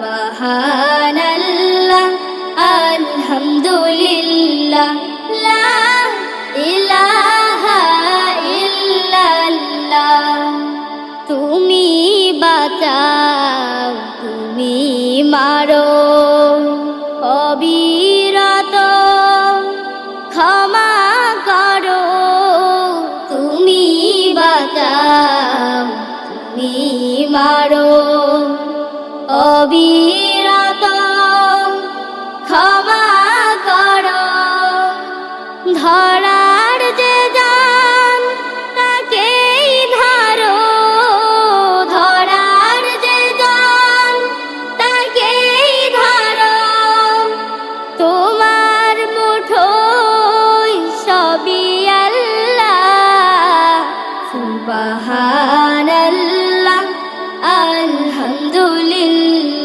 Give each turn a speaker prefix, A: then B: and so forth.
A: সুবহানাল্লাহ আলহামদুলিল্লাহ লা ইলাহা ইল্লাল্লাহ। তুমি বাঁচাও, তুমি মারো, অবিরত ক্ষমা করো। তুমি বাঁচাও, তুমি মারো, অবিরত ক্ষমা